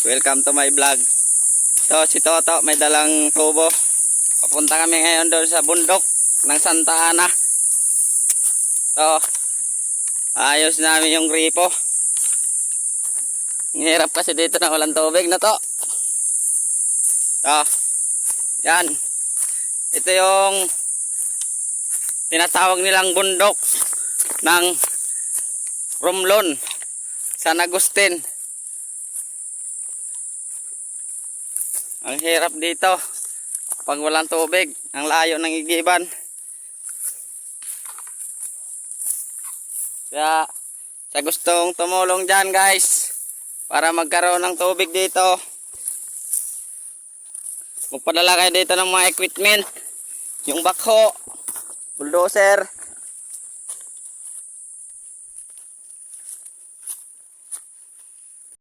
Welcome to my vlog. So si Toto may dalang tubo. Papunta kami ngayon doon sa bundok ng Santa Ana. So ayos namin yung gripo. Ang hirap kasi dito na walang tubig na to. So yan. Ito yung tinatawag nilang bundok ng Romblon, San Agustin. Ang hirap dito pag walang tubig, ang layo ng Igiban. Kaya sa gustong tumulong dyan guys para magkaroon ng tubig dito, magpadala kayo dito ng mga equipment, yung backhoe, bulldozer,